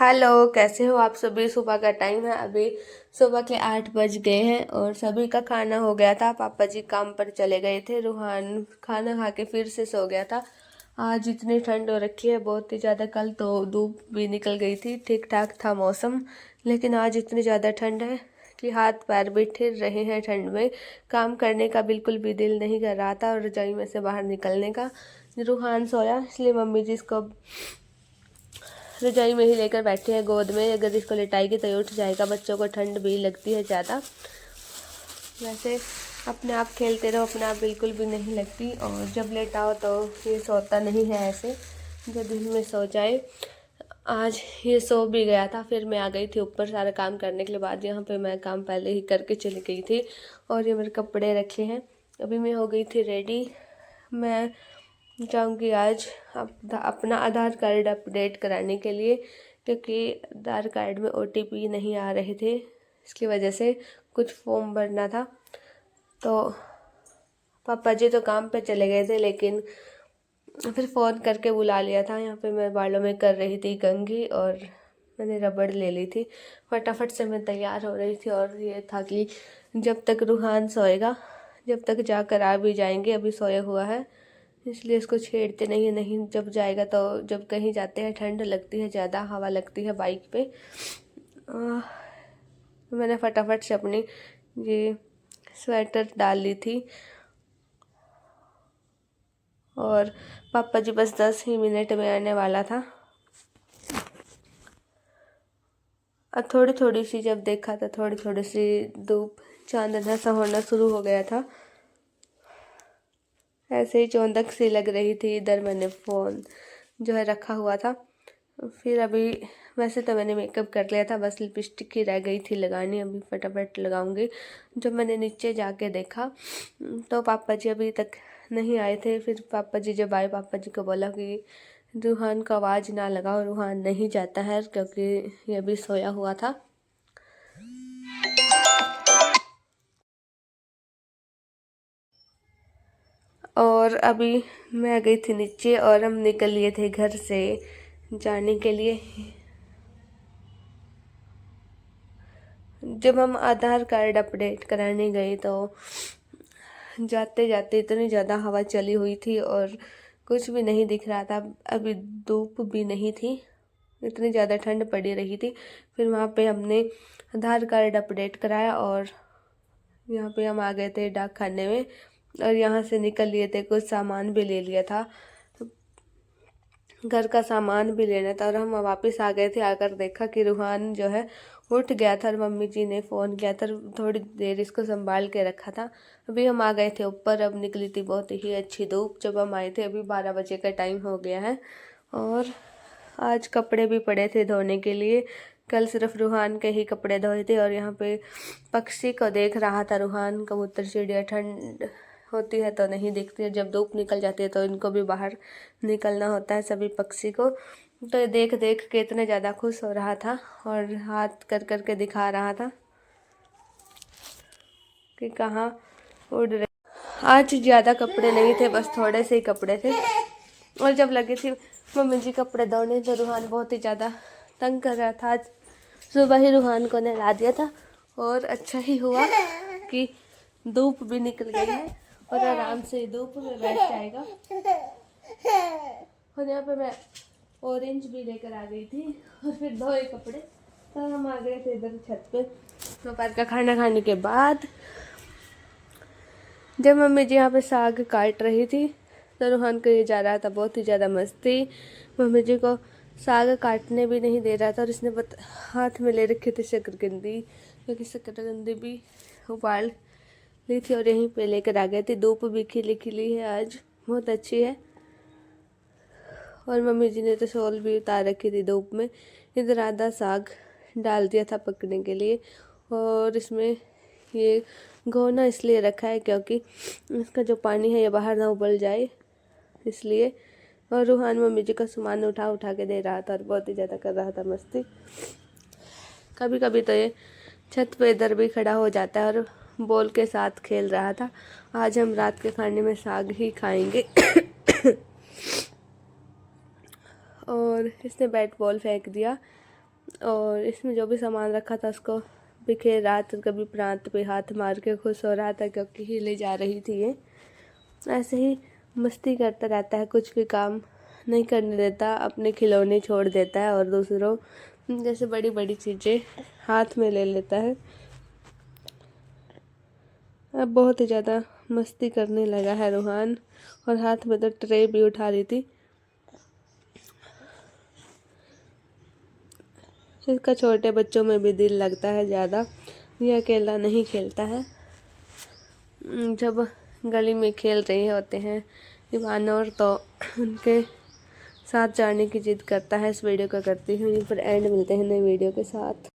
Hello, कैसे हो आप सभी। सुबह का टाइम है, अभी सुबह के 8 बज गए हैं और सभी का खाना हो गया था। पापा जी काम पर चले गए थे। रूहान खाना खा के फिर से सो गया था। आज इतनी ठंड हो रखी है, बहुत ही ज़्यादा। कल तो धूप भी निकल गई थी, ठीक ठाक था मौसम, लेकिन आज इतनी ज़्यादा ठंड है कि हाथ पैर भी ठिर रहे हैं ठंड में। काम करने का बिल्कुल भी दिल नहीं कर रहा था और रजाई में से बाहर निकलने का। रूहान सोया, इसलिए मम्मी जी इसको रजाई में ही लेकर बैठे हैं गोद में। अगर इसको लिटाएगी तो ये उठ जाएगा। बच्चों को ठंड भी लगती है ज़्यादा। वैसे अपने आप खेलते रहो, अपने आप बिल्कुल भी नहीं लगती। और जब लेटाओ तो ये सोता नहीं है ऐसे, जो दिन में सो जाए। आज ये सो भी गया था, फिर मैं आ गई थी ऊपर सारा काम करने के बाद। यहाँ पे मैं काम पहले ही करके चली गई थी और ये मेरे कपड़े रखे हैं। अभी मैं हो गई थी रेडी। मैं जाऊंगी आज अपना आधार कार्ड अपडेट कराने के लिए, क्योंकि आधार कार्ड में ओटीपी नहीं आ रहे थे। इसकी वजह से कुछ फॉर्म भरना था। तो पापा जी तो काम पे चले गए थे, लेकिन फिर फ़ोन करके बुला लिया था। यहाँ पे मैं बालों में कर रही थी कंघी और मैंने रबड़ ले ली थी। फटाफट से मैं तैयार हो रही थी और ये था कि जब तक रूहान सोएगा, जब तक जाकर आ भी जाएंगे। अभी सोया हुआ है, इसलिए इसको छेड़ते नहीं जब जाएगा तो। जब कहीं जाते हैं ठंड लगती है ज़्यादा, हवा लगती है बाइक पे। मैंने फटाफट से अपनी ये स्वेटर डाल ली थी और पापा जी बस 10 ही मिनट में आने वाला था। अब थोड़ी थोड़ी सी जब देखा तो थोड़ी थोड़ी सी धूप चांदना सा होना शुरू हो गया था। ऐसे ही चौंधक सी लग रही थी। इधर मैंने फ़ोन जो है रखा हुआ था। फिर अभी वैसे तो मैंने मेकअप कर लिया था, बस लिपस्टिक ही रह गई थी लगानी। अभी फटाफट लगाऊंगी। जब मैंने नीचे जाके देखा तो पापा जी अभी तक नहीं आए थे। फिर पापा जी जब आए, पापा जी को बोला कि रूहान को आवाज़ ना लगाओ, रूहान नहीं जाता है, क्योंकि ये अभी सोया हुआ था। और अभी मैं गई थी नीचे और हम निकल लिए थे घर से जाने के लिए। जब हम आधार कार्ड अपडेट कराने गए तो जाते जाते इतनी ज़्यादा हवा चली हुई थी और कुछ भी नहीं दिख रहा था। अभी धूप भी नहीं थी, इतनी ज़्यादा ठंड पड़ी रही थी। फिर वहाँ पे हमने आधार कार्ड अपडेट कराया और यहाँ पे हम आ गए थे डाक खाने में और यहाँ से निकल लिए थे। कुछ सामान भी ले लिया था, घर का सामान भी लेना था और हम वापस आ गए थे। आकर देखा कि रूहान जो है उठ गया था और मम्मी जी ने फ़ोन किया था। थोड़ी देर इसको संभाल के रखा था। अभी हम आ गए थे ऊपर। अब निकली थी बहुत ही अच्छी धूप जब हम आए थे। अभी 12 बजे का टाइम हो गया है और आज कपड़े भी पड़े थे धोने के लिए। कल सिर्फ रूहान के ही कपड़े धोए थे और यहाँ पे पक्षी को देख रहा था रूहान। कबूतर चिड़िया ठंड होती है तो नहीं दिखती है, जब धूप निकल जाती है तो इनको भी बाहर निकलना होता है सभी पक्षी को। तो ये देख देख के इतने ज़्यादा खुश हो रहा था और हाथ कर कर के दिखा रहा था कि कहाँ उड़ रहे। आज ज़्यादा कपड़े नहीं थे, बस थोड़े से ही कपड़े थे। और जब लगी थी मम्मी जी कपड़े धोने तो रूहान बहुत ही ज़्यादा तंग कर रहा था। आज सुबह ही रूहान को नहला दिया था और अच्छा ही हुआ कि धूप भी निकल गई है और आराम से धूप में बैठ जाएगा। और यहाँ पे मैं ऑरेंज भी लेकर आ गई थी और फिर धोए कपड़े। तो हम आ गए थे इधर छत पे दोपहर का खाना खाने के बाद। जब मम्मी जी यहाँ पे साग काट रही थी तो रूहान को ये जा रहा था बहुत ही ज़्यादा मस्ती। मम्मी जी को साग काटने भी नहीं दे रहा था और इसने हाथ में ले रखी थी शकरकंदी, क्योंकि शकरकंदी भी उबाल ली थी और यहीं पे लेकर आ गई थी। धूप भी खिली खिली है, आज बहुत अच्छी है। और मम्मी जी ने तो शॉल भी उतार रखी थी धूप में। इधर आधा साग डाल दिया था पकने के लिए और इसमें ये घोना इसलिए रखा है क्योंकि इसका जो पानी है ये बाहर ना उबल जाए, इसलिए। और रूहान मम्मी जी का सामान उठा उठा के दे रहा था और बहुत ही ज़्यादा कर रहा था मस्ती। कभी कभी तो ये छत पे इधर भी खड़ा हो जाता है और बॉल के साथ खेल रहा था। आज हम रात के खाने में साग ही खाएंगे। और इसने बैट बॉल फेंक दिया और इसमें जो भी सामान रखा था उसको बिखेर रहा था, कभी प्रांत पे हाथ मार के खुश हो रहा था क्योंकि हिले जा रही थी ये। ऐसे ही मस्ती करता रहता है, कुछ भी काम नहीं करने देता, अपने खिलौने छोड़ देता है और दूसरों जैसे बड़ी बड़ी चीज़ें हाथ में ले लेता है। अब बहुत ही ज़्यादा मस्ती करने लगा है रूहान, और हाथ में तो ट्रे भी उठा रही थी। इसका छोटे बच्चों में भी दिल लगता है ज़्यादा, ये अकेला नहीं खेलता है। जब गली में खेल रहे होते हैं इवानोर तो उनके साथ जाने की जिद करता है। इस वीडियो का करती हूँ यहीं पर एंड, मिलते हैं नई वीडियो के साथ।